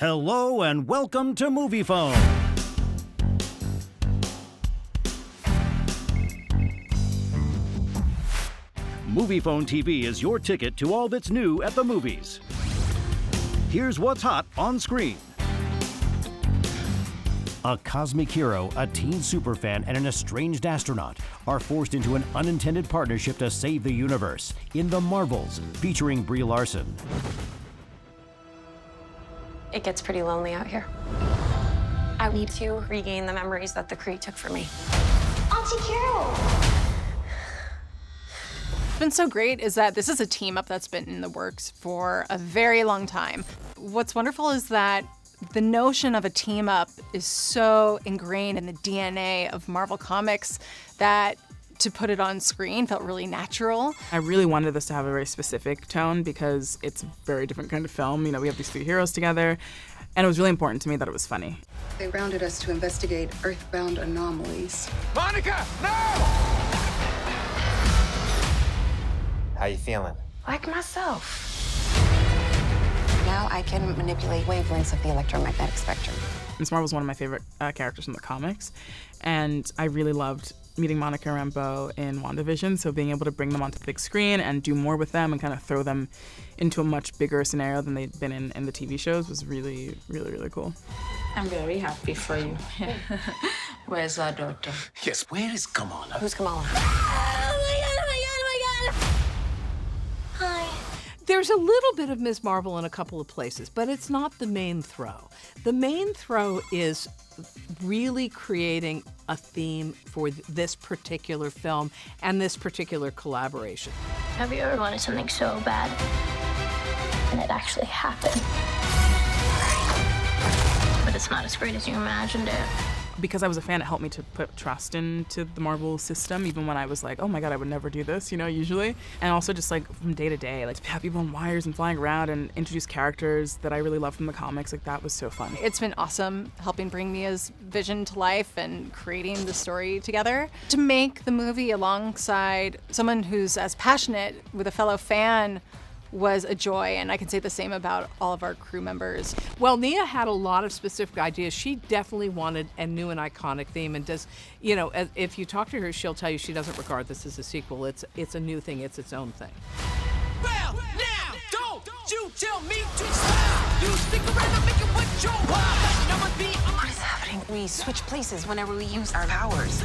Hello and welcome to Moviefone. Moviefone TV is your ticket to all that's new at the movies. Here's what's hot on screen. A cosmic hero, a teen superfan, and an estranged astronaut are forced into an unintended partnership to save the universe in The Marvels, featuring Brie Larson. It gets pretty lonely out here. I need to regain the memories that the Kree took from me. Auntie Carol! What's been so great is that this is a team up that's been in the works for a very long time. What's wonderful is that the notion of a team up is so ingrained in the DNA of Marvel Comics that to put it on screen felt really natural. I really wanted this to have a very specific tone because it's a very different kind of film. You know, we have these three heroes together, and it was really important to me that it was funny. They rounded us to investigate earthbound anomalies. Monica, no! How you feeling? Like myself. Now I can manipulate wavelengths of the electromagnetic spectrum. Ms. Marvel's one of my favorite characters from the comics, and I really loved meeting Monica Rambeau in WandaVision, so being able to bring them onto the big screen and do more with them and kind of throw them into a much bigger scenario than they'd been in the TV shows was really, really, really cool. I'm very happy for you. Where's our daughter? Yes, where is Kamala? Who's Kamala? Hi. There's a little bit of Ms. Marvel in a couple of places, but it's not the main throw. The main throw is really creating a theme for this particular film and this particular collaboration. Have you ever wanted something so bad and it actually happened? But it's not as great as you imagined it. Because I was a fan, it helped me to put trust into the Marvel system, even when I was like, oh my God, I would never do this, you know, usually. And also just like from day to day, like to have people on wires and flying around and introduce characters that I really love from the comics, like that was so fun. It's been awesome helping bring Mia's vision to life and creating the story together. To make the movie alongside someone who's as passionate with a fellow fan was a joy, and I can say the same about all of our crew members. Well, Nia had a lot of specific ideas. She definitely wanted and knew an iconic theme, and does, you know, if you talk to her, she'll tell you she doesn't regard this as a sequel. It's a new thing. It's its own thing. Well, now, don't you tell me to stop. You stick around and make it what you want. Number What is happening? We switch places whenever we use our powers.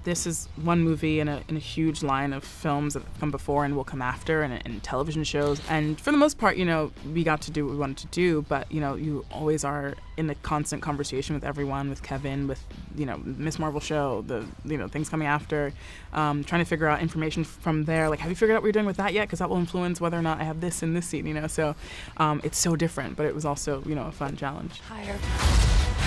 This is one movie in a huge line of films that have come before and will come after, and television shows. And for the most part, you know, we got to do what we wanted to do, but, you know, you always are in a constant conversation with everyone, with Kevin, with, you know, Miss Marvel show, the, you know, things coming after, trying to figure out information from there. Like, have you figured out what you're doing with that yet? Because that will influence whether or not I have this in this scene, you know? So it's so different, but it was also, you know, a fun challenge. Higher.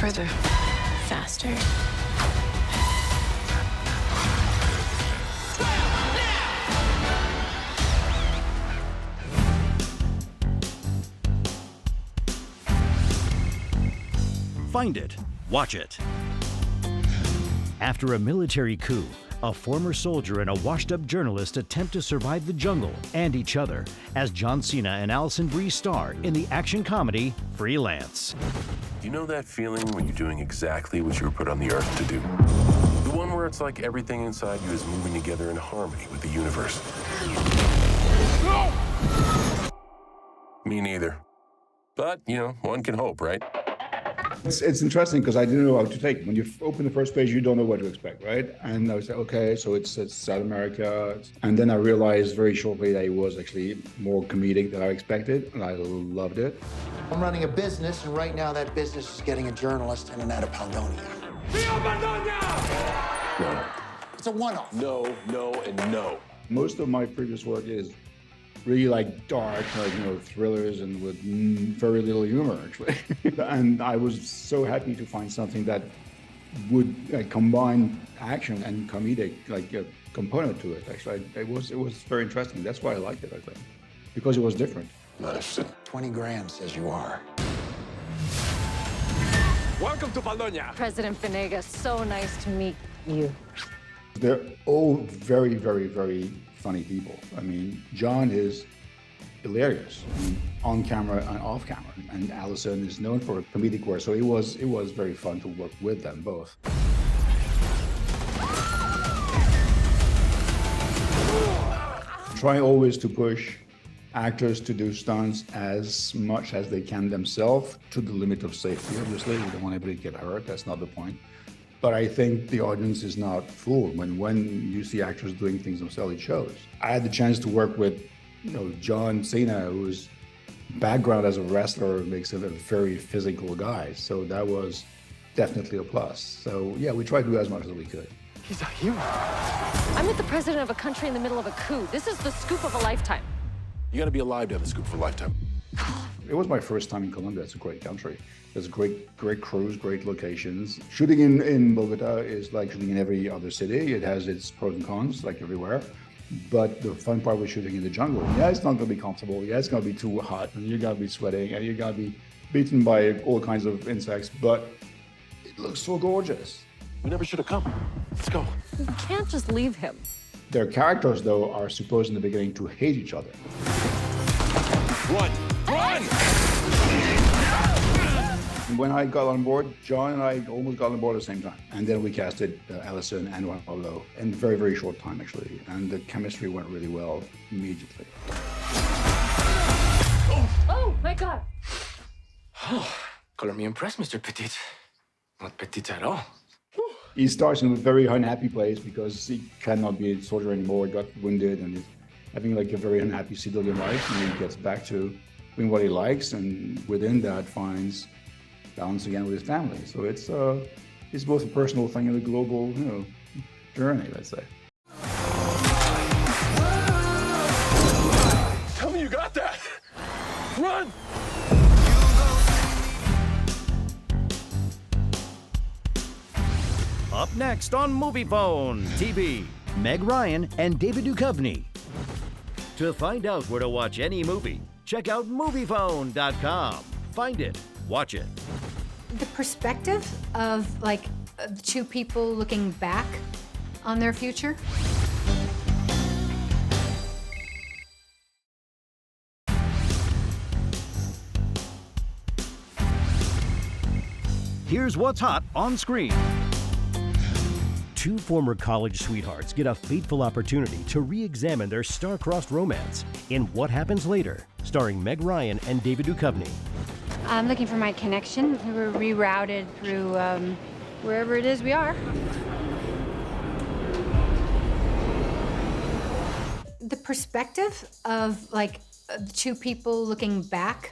Further. Faster. Find it. Watch it. After a military coup, a former soldier and a washed-up journalist attempt to survive the jungle and each other as John Cena and Alison Brie star in the action comedy Freelance. You know that feeling when you're doing exactly what you were put on the earth to do? The one where it's like everything inside you is moving together in harmony with the universe. No! Me neither. But, you know, one can hope, right? It's interesting because I didn't know how to take it. When you open the first page, you don't know what to expect, right? And I was like, okay, so it's South America. And then I realized very shortly that it was actually more comedic than I expected, and I loved it. I'm running a business, and right now that business is getting a journalist and an out of Paldonia. No. It's a one-off. No, no, and no. Most of my previous work is really like dark, like, you know, thrillers and with very little humor, actually. And I was so happy to find something that would combine action and comedic, like a component to it, actually. It was very interesting. That's why I liked it, I think, because it was different. Nice. 20 grand says you are. Welcome to Paldonia. President Venegas, so nice to meet you. They're all very, very, very funny people. I mean, John is hilarious on camera and off camera. And Allison is known for comedic work, so it was very fun to work with them both. Try always to push actors to do stunts as much as they can themselves to the limit of safety. Obviously, we don't want anybody to get hurt. That's not the point. But I think the audience is not fooled when you see actors doing things themselves. It shows. I had the chance to work with, John Cena, whose background as a wrestler makes him a very physical guy. So that was definitely a plus. So yeah, we tried to do as much as we could. He's a hero. I'm with the president of a country in the middle of a coup. This is the scoop of a lifetime. You gotta be alive to have a scoop for a lifetime. It was my first time in Colombia. It's a great country. There's great crews, great locations. Shooting in Bogota is like shooting in every other city. It has its pros and cons, like everywhere. But the fun part was shooting in the jungle. Yeah, it's not gonna be comfortable. Yeah, it's gonna be too hot, and you're gonna be sweating, and you're gonna be beaten by all kinds of insects, but it looks so gorgeous. We never should have come. Let's go. You can't just leave him. Their characters, though, are supposed in the beginning to hate each other. Run! Run! And when I got on board, John and I almost got on board at the same time. And then we casted Allison and Pablo in a very, very short time, actually. And the chemistry went really well immediately. Oh, my God. Oh, color me impressed, Mr. Petit. Not petit at all. He starts in a very unhappy place because he cannot be a soldier anymore. He got wounded and he's having like a very unhappy civilian life. And he gets back to doing what he likes, and within that finds balance again with his family. So it's both a personal thing and a global, journey, let's say. Tell me you got that! Run! Up next on Moviefone TV, Meg Ryan and David Duchovny. To find out where to watch any movie, check out Moviefone.com. Find it, watch it. The perspective of two people looking back on their future. Here's what's hot on screen. Two former college sweethearts get a fateful opportunity to re-examine their star-crossed romance in What Happens Later, starring Meg Ryan and David Duchovny. I'm looking for my connection. We were rerouted through wherever it is we are. The perspective of two people looking back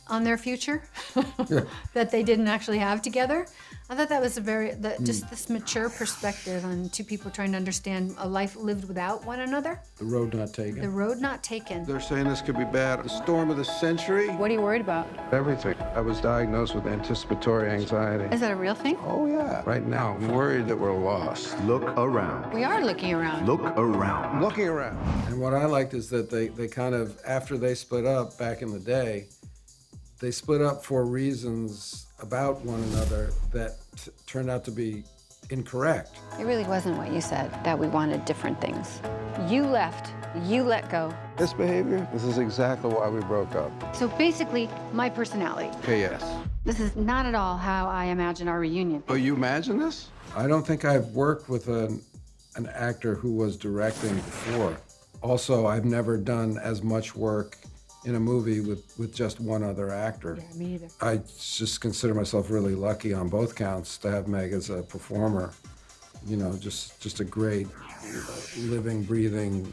on their future that they didn't actually have together. I thought that was just this mature perspective on two people trying to understand a life lived without one another. The road not taken. The road not taken. They're saying this could be bad. The storm of the century. What are you worried about? Everything. I was diagnosed with anticipatory anxiety. Is that a real thing? Oh, yeah. Right now, I'm worried that we're lost. Look around. We are looking around. Look around. I'm looking around. And what I liked is that they kind of, after they split up back in the day, they split up for reasons about one another that turned out to be incorrect. It really wasn't what you said, that we wanted different things. You left, you let go. This behavior, this is exactly why we broke up. So basically, my personality. Okay, yes. This is not at all how I imagine our reunion. Oh, you imagine this? I don't think I've worked with an actor who was directing before. Also, I've never done as much work in a movie with just one other actor. Yeah, me either. I just consider myself really lucky on both counts to have Meg as a performer. Just a great living, breathing,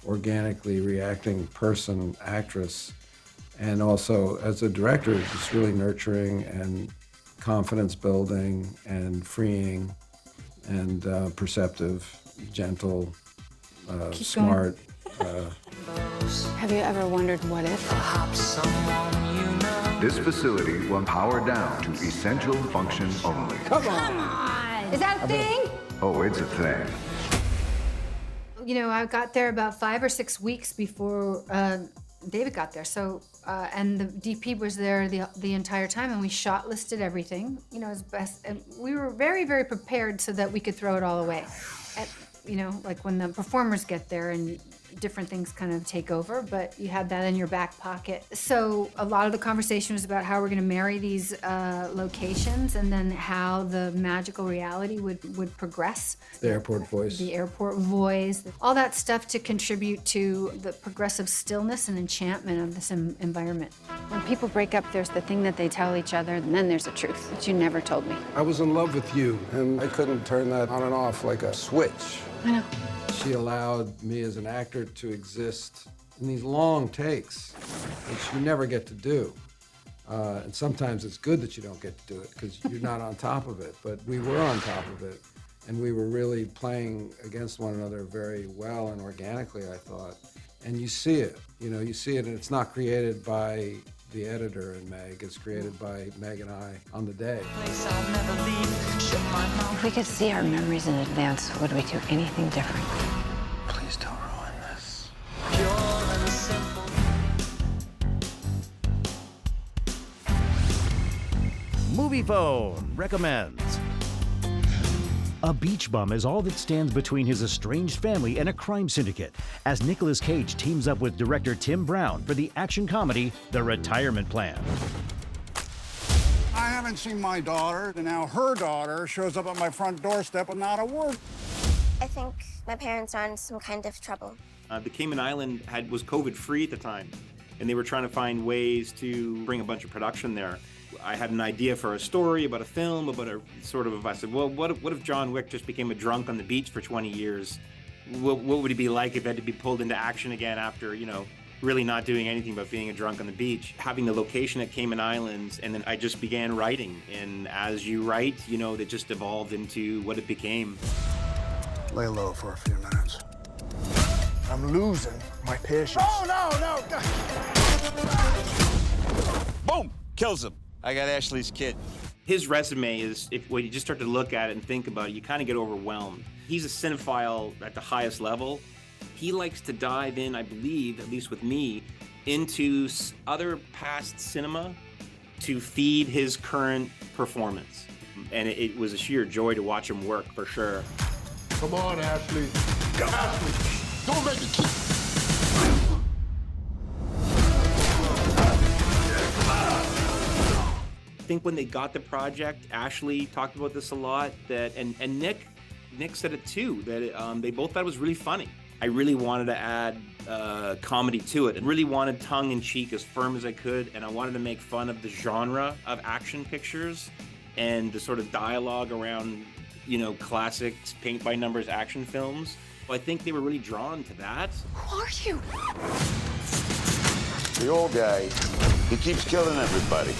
organically reacting person, actress. And also as a director, just really nurturing and confidence building and freeing and perceptive, gentle, smart. Have you ever wondered what if? This facility will power down to essential function only. Come on! Is that a thing? Oh, it's a thing. I got there about 5 or 6 weeks before David got there. So, and the DP was there the entire time, and we shot listed everything, as best. And we were very, very prepared so that we could throw it all away. When the performers get there and different things kind of take over, but you had that in your back pocket. So a lot of the conversation was about how we're going to marry these locations, and then how the magical reality would progress. The airport voice. The airport voice, all that stuff to contribute to the progressive stillness and enchantment of this environment. When people break up, there's the thing that they tell each other, and then there's the truth that you never told me. I was in love with you, and I couldn't turn that on and off like a switch. I know. She allowed me as an actor to exist in these long takes, which you never get to do. And sometimes it's good that you don't get to do it because you're not on top of it. But we were on top of it, and we were really playing against one another very well and organically, I thought. And you see it, you see it, and it's not created by the editor and Meg. It's created by Meg and I on the day. If we could see our memories in advance, would we do anything different? Please don't ruin this. Moviefone recommends. A beach bum is all that stands between his estranged family and a crime syndicate as Nicolas Cage teams up with director Tim Brown for the action comedy The Retirement Plan. I haven't seen my daughter, and now her daughter shows up at my front doorstep with not a word. I think my parents are in some kind of trouble. The Cayman Island was COVID-free at the time, and they were trying to find ways to bring a bunch of production there. I had an idea for a story about a film, about a sort of, I said, well, what if John Wick just became a drunk on the beach for 20 years? What would it be like if it had to be pulled into action again after, really not doing anything but being a drunk on the beach? Having the location at Cayman Islands, and then I just began writing. And as you write, it just evolved into what it became. Lay low for a few minutes. I'm losing my patience. Oh, no! Boom! Kills him. I got Ashley's kid. His resume is, when you just start to look at it and think about it, you kind of get overwhelmed. He's a cinephile at the highest level. He likes to dive in, I believe, at least with me, into other past cinema to feed his current performance. And it was a sheer joy to watch him work, for sure. Come on, Ashley. Go. Ashley, don't make me keep. I think when they got the project, Ashley talked about this a lot, and Nick said it too, that they both thought it was really funny. I really wanted to add comedy to it, and really wanted tongue-in-cheek, as firm as I could, and I wanted to make fun of the genre of action pictures and the sort of dialogue around, classic paint-by-numbers action films. I think they were really drawn to that. Who are you? The old guy, he keeps killing everybody.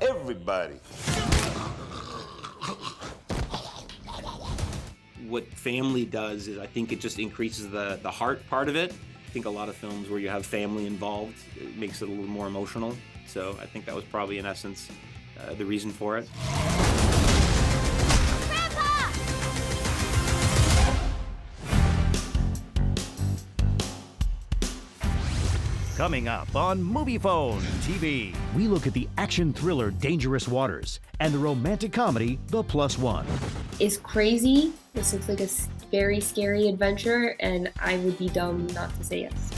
Everybody. What family does is I think it just increases the heart part of it. I think a lot of films where you have family involved, it makes it a little more emotional. So I think that was probably, in essence, the reason for it. Coming up on Moviefone TV, we look at the action thriller Dangerous Waters and the romantic comedy The Plus One. It's crazy. This looks like a very scary adventure, and I would be dumb not to say yes.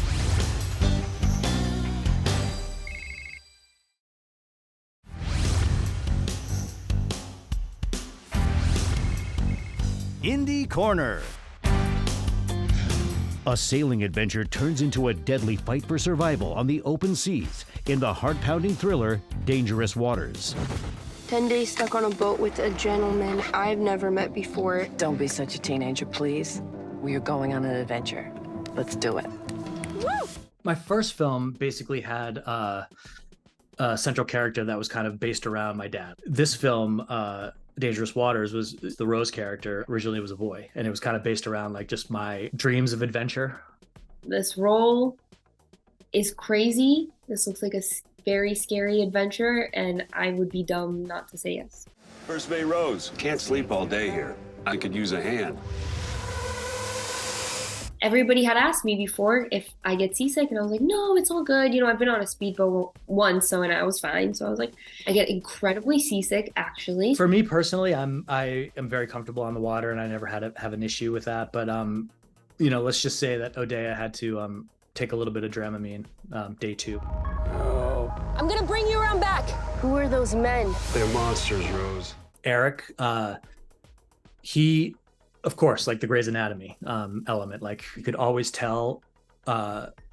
Indie Corner. A sailing adventure turns into a deadly fight for survival on the open seas in the heart-pounding thriller Dangerous Waters. 10 days stuck on a boat with a gentleman I've never met before. Don't be such a teenager, please. We are going on an adventure. Let's do it. Woo! My first film basically had a central character that was kind of based around my dad. This film, Dangerous Waters, was the Rose character. Originally it was a boy, and it was kind of based around like just my dreams of adventure. This role is crazy. This looks like a very scary adventure, and I would be dumb not to say yes. First Bay Rose. Can't sleep all day here. I could use a hand. Everybody had asked me before if I get seasick, and I was like, no, it's all good. I've been on a speedboat once, and I was fine. So I was like, I get incredibly seasick, actually. For me personally, I am very comfortable on the water, and I never have an issue with that. But let's just say that Odeya had to take a little bit of Dramamine day 2. I'm gonna bring you around back. Who are those men? They're monsters, Rose. Eric, he, of course, like the Grey's Anatomy element, like you could always tell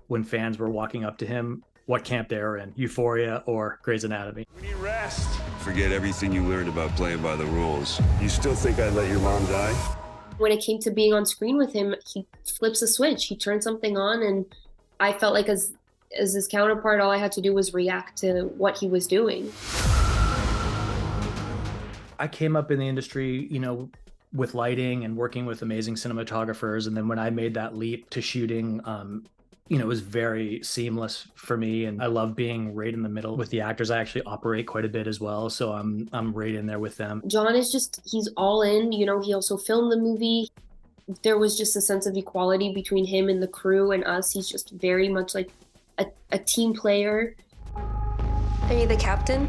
when fans were walking up to him what camp they were in, Euphoria or Grey's Anatomy. We need rest. Forget everything you learned about playing by the rules. You still think I'd let your mom die? When it came to being on screen with him, he flips a switch. He turns something on, and I felt like as his counterpart, all I had to do was react to what he was doing. I came up in the industry, with lighting and working with amazing cinematographers. And then when I made that leap to shooting, it was very seamless for me. And I love being right in the middle with the actors. I actually operate quite a bit as well. So I'm right in there with them. John is he's all in, he also filmed the movie. There was just a sense of equality between him and the crew and us. He's just very much like a team player. Are you the captain?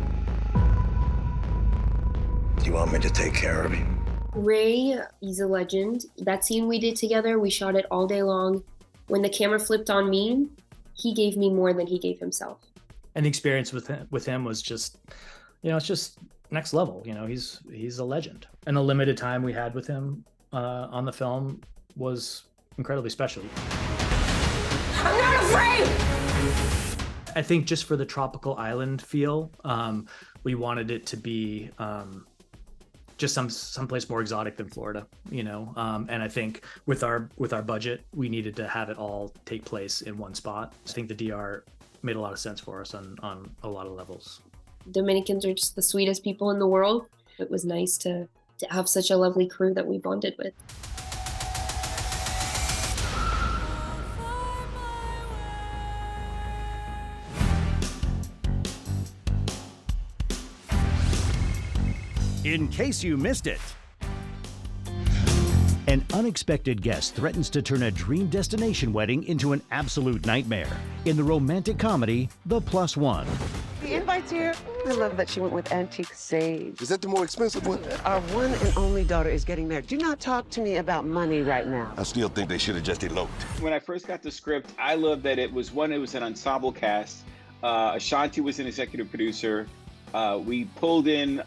Do you want me to take care of him? Ray, he's a legend. That scene we did together, we shot it all day long. When the camera flipped on me, he gave me more than he gave himself. And the experience with him was just, it's just next level. He's a legend. And the limited time we had with him on the film was incredibly special. I'm not afraid! I think just for the tropical island feel, we wanted it to be just someplace more exotic than Florida, and I think with our budget, we needed to have it all take place in one spot. I think the DR made a lot of sense for us on a lot of levels. Dominicans are just the sweetest people in the world. It was nice to have such a lovely crew that we bonded with. In case you missed it, an unexpected guest threatens to turn a dream destination wedding into an absolute nightmare in the romantic comedy, The Plus One. The invite's here. I love that she went with antique sage. Is that the more expensive one? Our one and only daughter is getting married. Do not talk to me about money right now. I still think they should have just eloped. When I first got the script, I loved that it was an ensemble cast. Ashanti was an executive producer. We pulled in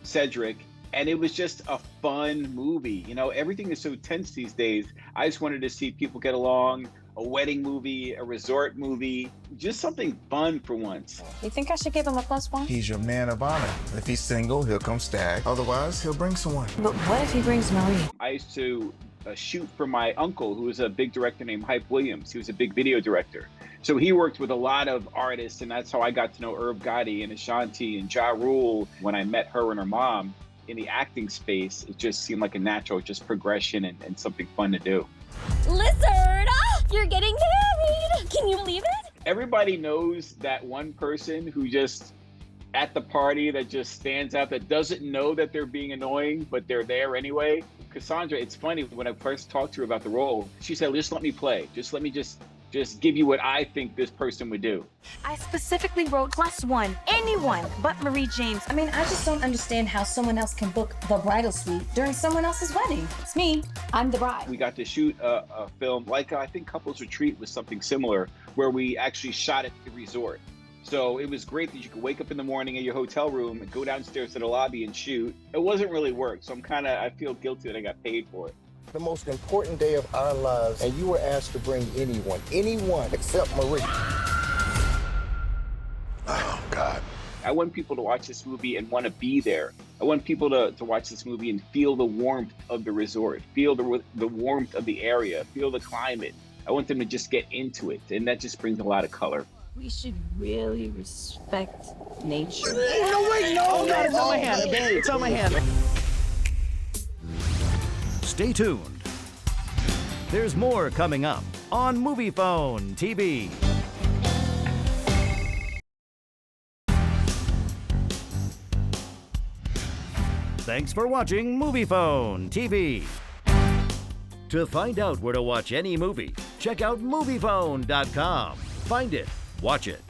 Cedric, and it was just a fun movie. Everything is so tense these days. I just wanted to see people get along, a wedding movie, a resort movie, just something fun for once. You think I should give him a +1? He's your man of honor. If he's single, he'll come stag. Otherwise, he'll bring someone. But what if he brings Marie? I used to shoot for my uncle, who was a big director named Hype Williams. He was a big video director. So he worked with a lot of artists, and that's how I got to know Irv Gotti and Ashanti and Ja Rule. When I met her and her mom in the acting space, it just seemed like a natural progression and something fun to do. Lizard! You're getting married! Can you believe it? Everybody knows that one person who just, at the party, that just stands out, that doesn't know that they're being annoying, but they're there anyway. Cassandra, it's funny, when I first talked to her about the role, she said, just let me play. Just let me just give you what I think this person would do. I specifically wrote +1. Anyone but Marie James. I mean, I just don't understand how someone else can book the bridal suite during someone else's wedding. It's me. I'm the bride. We got to shoot a film like I think Couples Retreat was something similar, where we actually shot at the resort. So it was great that you could wake up in the morning at your hotel room and go downstairs to the lobby and shoot. It wasn't really work, so I feel guilty that I got paid for it. The most important day of our lives, and you were asked to bring anyone except Marie. Oh, God. I want people to watch this movie and want to be there. I want people to watch this movie and feel the warmth of the resort, feel the warmth of the area, feel the climate. I want them to just get into it, and that just brings a lot of color. We should really respect nature. No, wait, no, it's on my hand. It's on my hand. Stay tuned. There's more coming up on Moviefone TV. Thanks for watching Moviefone TV. To find out where to watch any movie, check out Moviefone.com. Find it, watch it,